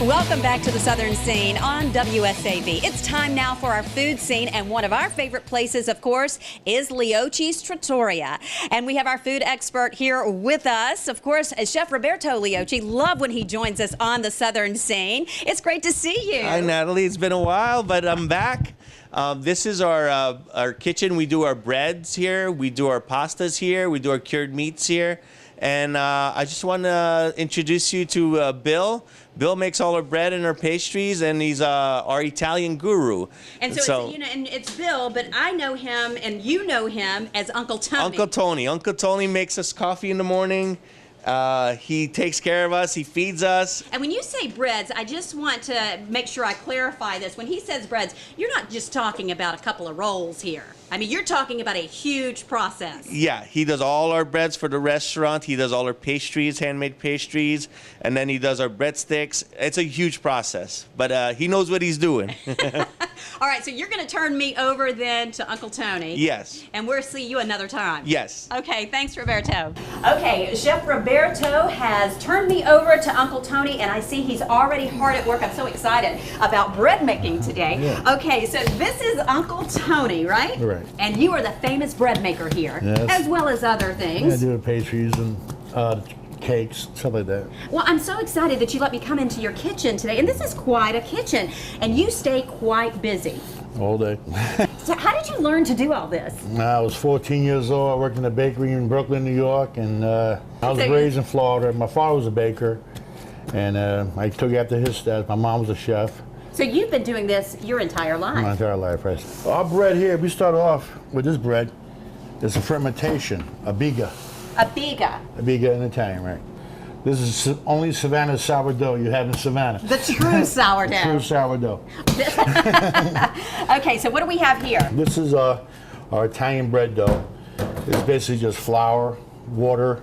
Welcome back to the Southern Scene on WSAV. It's time now for our food scene, and one of our favorite places, of course, is Leoci's Trattoria. And we have our food expert here with us, of course, Chef Roberto Leoci. Love when he joins us on the Southern Scene. It's great to see you. Hi, Natalie. It's been a while, but I'm back. This is our kitchen. We do our breads here. We do our pastas here. We do our cured meats here. And I just want to introduce you to Bill. Bill makes all our bread and our pastries, and he's our Italian guru. And so it's, and it's Bill, but I know him, and you know him as Uncle Tony. Uncle Tony. Uncle Tony makes us coffee in the morning. He takes care of us. He feeds us. And when you say breads, I just want to make sure I clarify this. When he says breads, you're not just talking about a couple of rolls here. I mean, you're talking about a huge process. Yeah, he does all our breads for the restaurant. He does all our pastries, handmade pastries, and then he does our breadsticks. It's a huge process, but he knows what he's doing. All right, so you're going to turn me over then to Uncle Tony. Yes. And we'll see you another time. Yes. Okay, thanks, Roberto. Okay, Chef Roberto has turned me over to Uncle Tony, and I see he's already hard at work. I'm so excited about bread making today. Yeah. Okay, so this is Uncle Tony, right? Right. And you are the famous bread maker here, yes, as well as other things. I do the pastries and cakes, stuff like that. Well, I'm so excited that you let me come into your kitchen today, and this is quite a kitchen, and you stay quite busy. All day. So how did you learn to do all this? I was 14 years old. I worked in a bakery in Brooklyn, New York, and I was raised in Florida. My father was a baker, and I took after his steps. My mom was a chef. So you've been doing this your entire life? My entire life, right. Our bread here, we started off with this bread. It's a fermentation, a biga. A biga. A biga in Italian, right. This is only Savannah sourdough you have in Savannah. The true sourdough. True sourdough. Okay, so what do we have here? This is our Italian bread dough. It's basically just flour, water,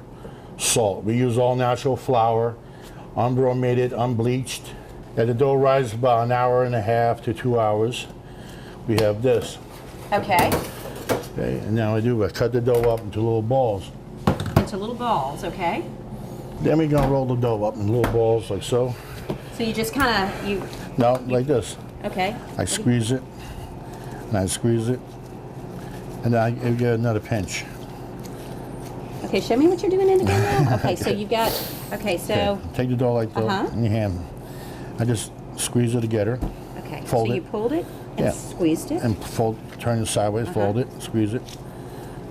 salt. We use all natural flour, unbrominated, unbleached. As the dough rises about an hour and a half to 2 hours, we have this. Okay. Okay, and now I cut the dough up into little balls. Into little balls, okay. Then we're gonna roll the dough up in little balls like so. So you just kind of, No, like this. Okay. I squeeze it, and I squeeze it, and then I get another pinch. Okay, show me what you're doing in again now. Okay, so you've got, okay, so. Okay. Take the dough like that in your hand. I just squeeze it together. Okay, fold so it. you pulled it and squeezed it? And turn it sideways, fold it, squeeze it,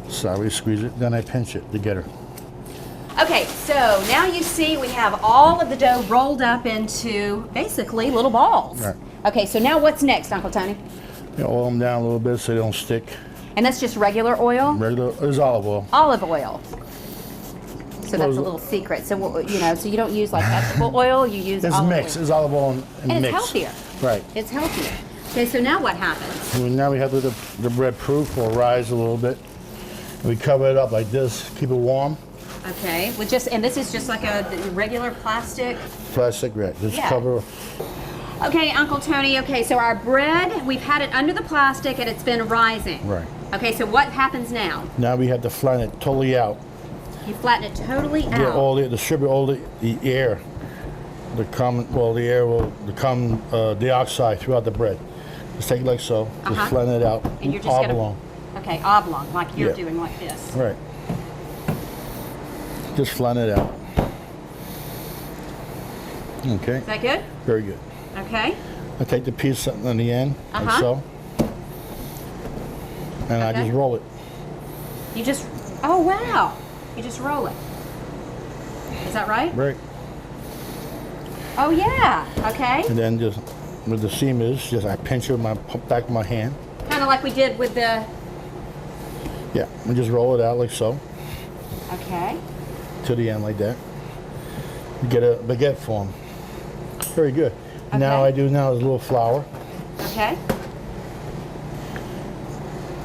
sideways, squeeze it, then I pinch it together. Okay, so now you see we have all of the dough rolled up into basically little balls. Right. Okay, so now what's next, Uncle Tony? You oil them down a little bit so they don't stick. And that's just regular oil? Regular, it's olive oil. Olive oil. So that's a little secret. So so you don't use like vegetable oil, you use olive mixed. oil. It's olive oil and And mixed. it's healthier. Right. It's healthier. Okay, so now what happens? Now we have the bread proof or rise a little bit. We cover it up like this, keep it warm. Okay, and this is just like a regular plastic? Plastic, right. Just cover. Okay, Uncle Tony, okay, so our bread, we've had it under the plastic and it's been rising. Right. Okay, so what happens now? Now we have to flatten it totally out. You flatten it totally out? Yeah, distribute all the air. The air will become dioxide throughout the bread. Just take it like so, just flatten it out, and you're just oblong. Okay, oblong, like you're doing like this. Right. Just flatten it out. Okay. Is that good? Very good. Okay. I take the piece on the end, like so, and I just roll it. You just, oh wow, you just roll it. Is that right? Right. Oh yeah, okay. And then just, with the seam I pinch it with my back of my hand. Kind of like we did with the... Yeah, and just roll it out like so. Okay. To the end like that. You get a baguette form. Very good. Okay. Now is a little flour. Okay.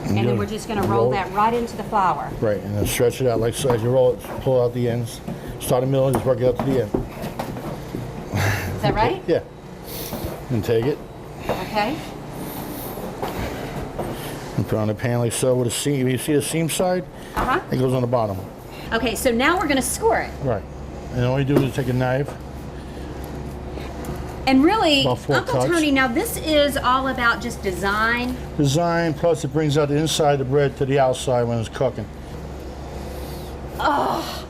And then we're just going to roll that right into the flour. Right, and then stretch it out like so. As you roll it, pull out the ends. Start in the middle and just work it out to the end. Is that right? Yeah. And take it. Okay. And put it on a pan like so with a seam. You see the seam side? It goes on the bottom. Okay, so now we're going to score it. Right. And all you do is take a knife And really, About 4 Uncle cuts. Tony, now this is all about just design. Design, plus it brings out the inside of the bread to the outside when it's cooking. Oh,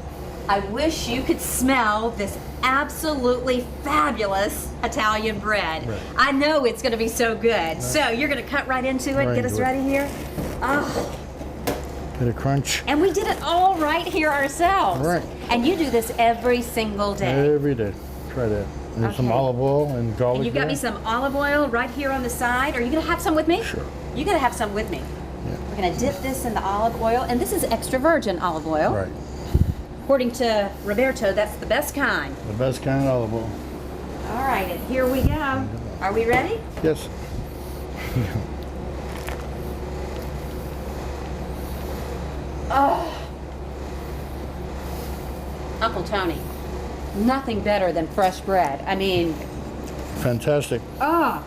I wish you could smell this absolutely fabulous Italian bread. Right. I know it's going to be so good. So you're going to cut right into it, Right get us into it. ready here. Oh, Bit of crunch. and we did it all right here ourselves. Right. And you do this every single day. Every day. Try that. And there's some Okay. olive oil and garlic. And you got there. me some olive oil right here on the side. Are you going to have some with me? Sure. You got to have some with me. Yeah. We're going to dip this in the olive oil, and this is extra virgin olive oil. Right. According to Roberto, that's the best kind. The best kind of olive oil. All right, and here we go. Are we ready? Yes. Oh, Uncle Tony, nothing better than fresh bread. I mean, Fantastic. oh.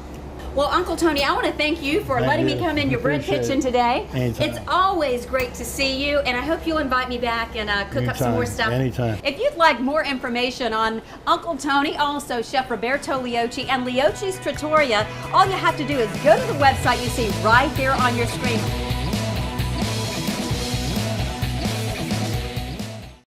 Well, Uncle Tony, I want to thank you for Thank letting me you. come in your bread Appreciate kitchen it. today. Anytime. It's always great to see you, and I hope you'll invite me back and cook up some more Anytime. stuff. Anytime. If you'd like more information on Uncle Tony, also Chef Roberto Leoci and Leoci's Trattoria, all you have to do is go to the website you see right there on your screen.